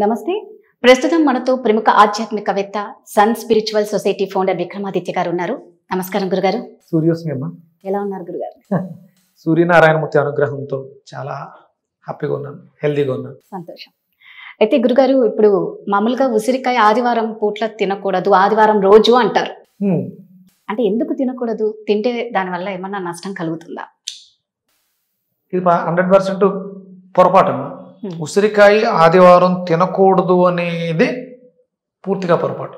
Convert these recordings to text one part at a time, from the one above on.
నమస్తే. ప్రస్తుతం మనతో ప్రముఖ ఆధ్యాత్మికవేత్త Sun Spiritual Society founder Vikramaditya గారు ఉన్నారు. నమస్కారం గురుగారు. సూర్యోస్మి ఎలా ఉన్నారు గురుగారు? సూర్యనారాయణమూర్తి అనుగ్రహంతో చాలా హ్యాపీగా ఉన్నాను, హెల్దీగా ఉన్నాను. సంతోషం. అయితే గురుగారు, ఇప్పుడు మామూలుగా ఉసిరికాయ ఆదివారం పూట్ల తినకూడదు, ఆదివారం రోజు అంటారు. అంటే ఎందుకు తినకూడదు? తింటే దానివల్ల ఏమన్నా నష్టం కలుగుతుందా? ఇది 100% పొరపాటు అమ్మా. ఉసిరికాయ ఆదివారం తినకూడదు అనేది పూర్తిగా పొరపాటు.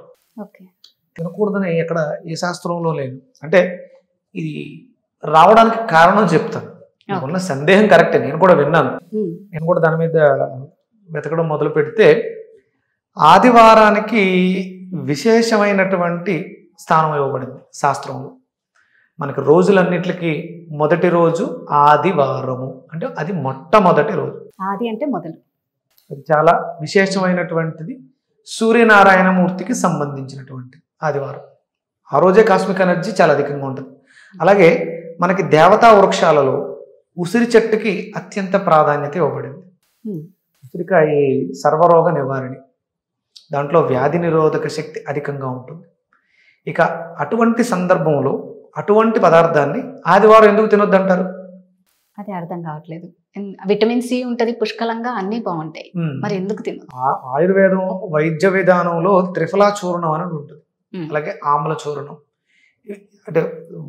తినకూడదని ఎక్కడ ఏ శాస్త్రంలో లేదు. అంటే ఇది రావడానికి కారణం చెప్తాను. ఉన్న సందేహం కరెక్టే, నేను కూడా విన్నాను. నేను కూడా దాని మీద వెతకడం మొదలు పెడితే ఆదివారానికి విశేషమైనటువంటి స్థానం ఇవ్వబడింది శాస్త్రంలో. మనకి రోజులన్నిటికీ మొదటి రోజు ఆదివారము, అంటే అది మొట్టమొదటి రోజు. ఆది అంటే మొదలు. అది చాలా విశేషమైనటువంటిది, సూర్యనారాయణమూర్తికి సంబంధించినటువంటి ఆదివారం. ఆ రోజే కాస్మిక్ ఎనర్జీ చాలా అధికంగా ఉంటుంది. అలాగే మనకి దేవతా వృక్షాలలో ఉసిరి చెట్టుకి అత్యంత ప్రాధాన్యత ఇవ్వబడింది. ఉసిరికాయ సర్వరోగ నివారణి, దాంట్లో వ్యాధి నిరోధక శక్తి అధికంగా ఉంటుంది. ఇక అటువంటి సందర్భంలో అటువంటి పదార్థాన్ని ఆదివారం ఎందుకు తినొద్దు అంటారు? అది అర్థం కావట్లేదు. విటమిన్ సి ఉంటుంది, పుష్కలంగా అన్ని బాగుంటాయి, మరి ఎందుకు తిన? ఆయుర్వేదం వైద్య విధానంలో త్రిఫలా చూర్ణం అని ఉంటుంది, అలాగే ఆమ్ల చూర్ణం. అంటే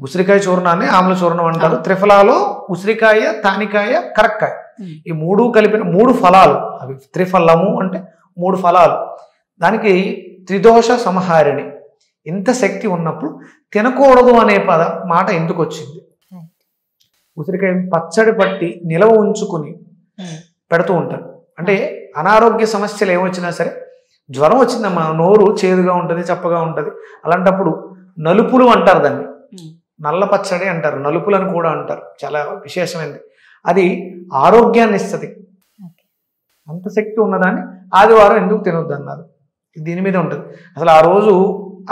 ఉసిరికాయ చూర్ణాన్ని ఆమ్ల చూర్ణం అంటారు. త్రిఫలాలో ఉసిరికాయ, తానికాయ, కరక్కాయ, ఈ మూడు కలిపిన 3 ఫలాలు అవి. త్రిఫలము అంటే 3 ఫలాలు. దానికి త్రిదోష సంహారిణి. ఇంత శక్తి ఉన్నప్పుడు తినకూడదు అనే మాట ఎందుకు వచ్చింది? ఉసిరికాయ పచ్చడి పట్టి నిలవ ఉంచుకుని పెడుతూ ఉంటారు. అంటే అనారోగ్య సమస్యలు ఏమొచ్చినా సరే, జ్వరం వచ్చిందమ్మా, నోరు చేదుగా ఉంటుంది, చప్పగా ఉంటుంది, అలాంటప్పుడు నలుపులు అంటారు దాన్ని, నల్ల పచ్చడి అంటారు, నలుపులను కూడా అంటారు. చాలా విశేషమైనది. అది ఆరోగ్యాన్ని ఇస్తుంది. అంత శక్తి ఉన్నదాన్ని ఆదివారం ఎందుకు తినొద్దు అన్నారు. దీని మీద ఉంటుంది. అసలు ఆ రోజు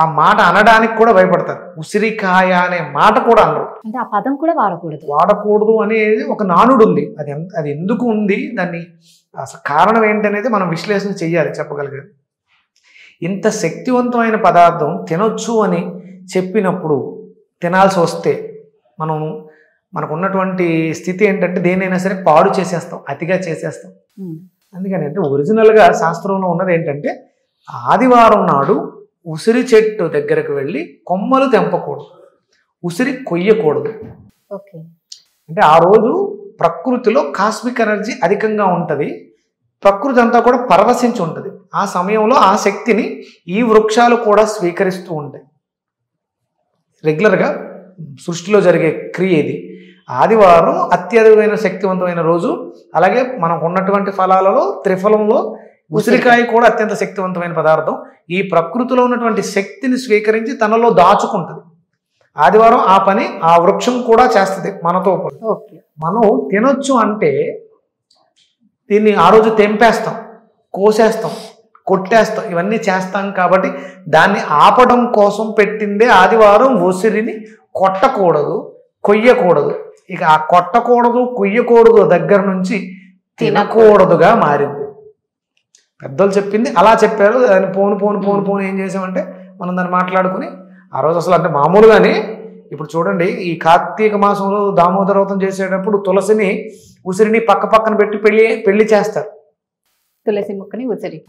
ఆ మాట అనడానికి కూడా భయపడతారు. ఉసిరికాయ అనే మాట కూడా అనరు. అంటే ఆ పదం కూడా వాడకూడదు అనేది ఒక నానుడు ఉంది. అది ఎందుకు ఉంది, దాన్ని అసలు కారణం ఏంటనేది మనం విశ్లేషణ చెయ్యాలి, చెప్పగలిగేది. ఇంత శక్తివంతమైన పదార్థం తినొచ్చు అని చెప్పినప్పుడు తినాల్సి వస్తే మనకు ఉన్నటువంటి స్థితి ఏంటంటే దేనైనా సరే పాడు చేసేస్తాం, అతిగా చేసేస్తాం. అందుకని అంటే ఒరిజినల్గా శాస్త్రంలో ఉన్నది ఏంటంటే ఆదివారం నాడు ఉసిరి చెట్టు దగ్గరకు వెళ్ళి కొమ్మలు తెంపకూడదు, ఉసిరి కొయ్యకూడదు. అంటే ఆ రోజు ప్రకృతిలో కాస్మిక్ ఎనర్జీ అధికంగా ఉంటుంది, ప్రకృతి అంతా కూడా పరవశించి ఉంటుంది. ఆ సమయంలో ఆ శక్తిని ఈ వృక్షాలు కూడా స్వీకరిస్తూ ఉంటాయి. రెగ్యులర్గా సృష్టిలో జరిగే క్రియ ఇది. ఆదివారం అత్యధికమైన శక్తివంతమైన రోజు. అలాగే మనకు ఉన్నటువంటి ఫలాలలో త్రిఫలంలో ఉసిరికాయ కూడా అత్యంత శక్తివంతమైన పదార్థం. ఈ ప్రకృతిలో ఉన్నటువంటి శక్తిని స్వీకరించి తనలో దాచుకుంటుంది. ఆదివారం ఆ పని ఆ వృక్షం కూడా చేస్తుంది మనతో. మనం తినొచ్చు అంటే దీన్ని ఆ రోజు తెంపేస్తాం, కోసేస్తాం, కొట్టేస్తాం, ఇవన్నీ చేస్తాం. కాబట్టి దాన్ని ఆపడం కోసం పెట్టిందే ఆదివారం ఉసిరిని కొట్టకూడదు, కొయ్యకూడదు. ఇక ఆ కొట్టకూడదు, కొయ్యకూడదు దగ్గర నుంచి తినకూడదుగా మారింది. పెద్దలు చెప్పింది అలా చెప్పారు. దాన్ని పోను ఏం చేసామంటే మనం దాన్ని మాట్లాడుకుని ఆ రోజు అసలు అంటే మామూలుగానే ఇప్పుడు చూడండి, ఈ కార్తీక మాసంలో దామోదర వ్రతం చేసేటప్పుడు తులసిని ఉసిరిని పక్కన పెట్టి పెళ్లి చేస్తారు. తులసి మొక్కని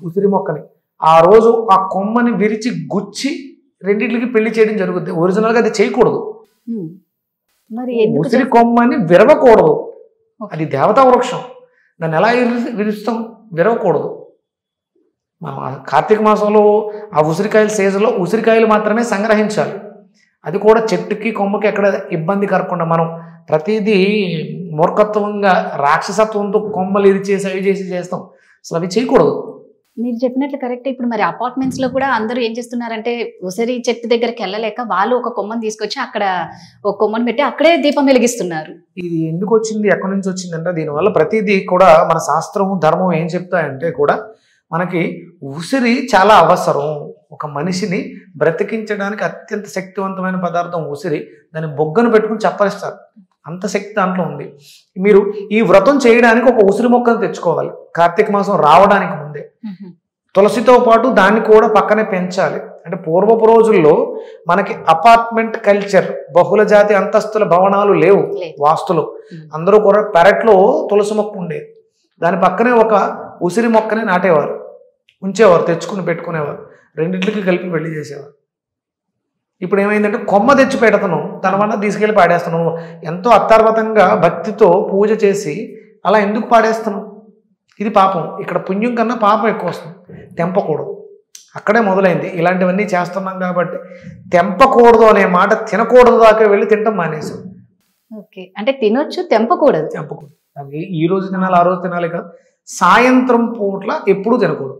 ఉసిరి మొక్కని ఆ రోజు ఆ కొమ్మని విరిచి గుచ్చి రెండింటికి పెళ్లి చేయడం జరుగుతుంది. ఒరిజినల్గా అది చేయకూడదు. ఉసిరి కొమ్మని విరవకూడదు, అది దేవతా వృక్షం. దాన్ని ఎలా విరుస్తాం? విరవకూడదు. మనం కార్తీక మాసంలో ఆ ఉసిరికాయల సీజన్లో ఉసిరికాయలు మాత్రమే సంగ్రహించాలి. అది కూడా చెట్టుకి కొమ్మకి ఎక్కడ ఇబ్బంది కలగకుండా. మనం ప్రతిదీ మూర్ఖత్వంగా రాక్షసత్వంతో కొమ్మలు ఇది చేసి అవి చేస్తాం. అసలు అవి చేయకూడదు. మీరు చెప్పినట్లు కరెక్ట్. ఇప్పుడు మరి అపార్ట్మెంట్స్ లో కూడా అందరూ ఏం చేస్తున్నారంటే ఉసిరి చెట్టు దగ్గరికి వెళ్ళలేక వాళ్ళు ఒక కొమ్మను తీసుకొచ్చి అక్కడ ఒక కొమ్మను పెట్టి అక్కడే దీపం వెలిగిస్తున్నారు. ఇది ఎందుకు వచ్చింది, ఎక్కడి నుంచి వచ్చిందంటే దీనివల్ల ప్రతిదీ కూడా మన శాస్త్రం ధర్మం ఏం చెప్తాయంటే కూడా మనకి ఉసిరి చాలా అవసరం. ఒక మనిషిని బ్రతికించడానికి అత్యంత శక్తివంతమైన పదార్థం ఉసిరి. దాన్ని బొగ్గను పెట్టుకుని చప్పరిస్తారు. అంత శక్తి దాంట్లో ఉంది. మీరు ఈ వ్రతం చేయడానికి ఒక ఉసిరి మొక్కను తెచ్చుకోవాలి కార్తీక మాసం రావడానికి ముందే. తులసితో పాటు దాన్ని కూడా పక్కనే పెంచాలి. అంటే పూర్వపు రోజుల్లో మనకి అపార్ట్మెంట్ కల్చర్, బహుళ జాతి అంతస్తుల భవనాలు లేవు వాస్తులు. అందరూ కూడా పెరట్లో తులసి మొక్క ఉండేది, దాని పక్కనే ఒక ఉసిరి మొక్కని నాటేవారు, ఉంచేవారు, తెచ్చుకుని పెట్టుకునేవారు, రెండింటికి కలిపి పెళ్లి చేసేవారు. ఇప్పుడు ఏమైందంటే కొమ్మ తెచ్చి పెడతాను, తన వల్ల తీసుకెళ్ళి పాడేస్తున్నాం. ఎంతో అత్యర్భతంగా భక్తితో పూజ చేసి అలా ఎందుకు పాడేస్తున్నాం? ఇది పాపం. ఇక్కడ పుణ్యం కన్నా పాపం ఎక్కువ వస్తుంది. తెంపకూడదు, అక్కడే మొదలైంది. ఇలాంటివన్నీ చేస్తున్నాం కాబట్టి తెంపకూడదు అనే మాట తినకూడదు దాకా వెళ్ళి తింటాం మానేసాం. ఓకే, అంటే తినొచ్చు, తెంపకూడదు. తెంపకూడదు. ఈ రోజు తినాలి, ఆ రోజు తినాలి కాదు. సాయంత్రం పూట్ల ఎప్పుడూ తినకూడదు.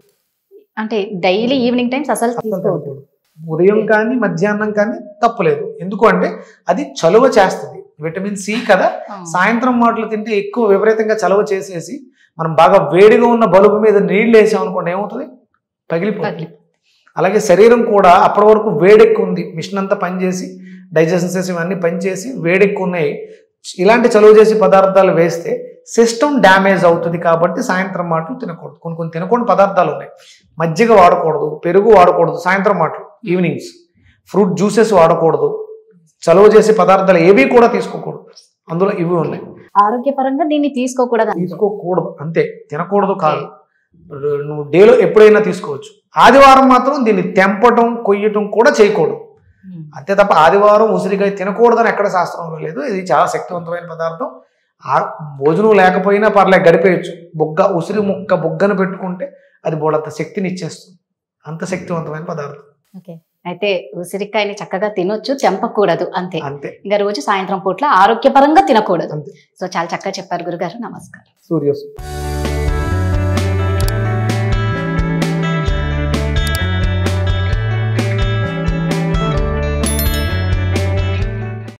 అంటే డైలీ ఈవినింగ్ టైమ్స్ అసలు తీసుకోవద్దు. ఉదయం కానీ మధ్యాహ్నం కానీ తప్పులేదు. ఎందుకు అంటే అది చలువ చేస్తుంది, విటమిన్ సి కదా. సాయంత్రం మాటలు తింటే ఎక్కువ విపరీతంగా చలువ చేసేసి మనం బాగా వేడిగా ఉన్న బల్బు మీద నీళ్ళు వేసాం అనుకోండి, ఏమవుతుంది? పగిలిపోతుంది. అలాగే శరీరం కూడా అప్పటి వరకు వేడెక్కు ఉంది, మిషన్ అంతా పనిచేసి డైజెషన్ సిస్టమ్ ఇవన్నీ పనిచేసి వేడెక్కు ఉన్నాయి. ఇలాంటి చలువ చేసి పదార్థాలు వేస్తే సిస్టమ్ డ్యామేజ్ అవుతుంది. కాబట్టి సాయంత్రం మాటలు తినకూడదు. కొన్ని తినకూడని పదార్థాలు ఉన్నాయి. మజ్జిగ వాడకూడదు, పెరుగు వాడకూడదు సాయంత్రం మాటలు, ఈవినింగ్స్. ఫ్రూట్ జ్యూసెస్ వాడకూడదు, చలువ చేసే పదార్థాలు ఏవి కూడా తీసుకోకూడదు. అందులో ఇవి ఉన్నాయి. ఆరోగ్యపరంగా దీన్ని తీసుకోకూడదు అంతే, తినకూడదు కాదు. నువ్వు డేలో ఎప్పుడైనా తీసుకోవచ్చు. ఆదివారం మాత్రం దీన్ని తెంపటం, కొయ్యటం కూడా చేయకూడదు. అంతే తప్ప ఆదివారం ఉసిరికాయ తినకూడదని ఎక్కడ శాస్త్రంలో లేదు. ఇది చాలా శక్తివంతమైన పదార్థం. భోజనం లేకపోయినా పర్లేదు, గడిపేయచ్చు. ఉసిరి ముక్క బుగ్గను పెట్టుకుంటే అది బోడంత శక్తిని ఇచ్చేస్తుంది. అంత శక్తివంతమైన పదార్థం. ఓకే, అయితే ఉసిరికాయని చక్కగా తినొచ్చు, తెంపకూడదు అంతే. ఇంకా రోజు సాయంత్రం పూట్ల ఆరోగ్యపరంగా తినకూడదు. సో చాలా చక్కగా చెప్పారు గురుగారు. నమస్కారం. సూర్యోస్.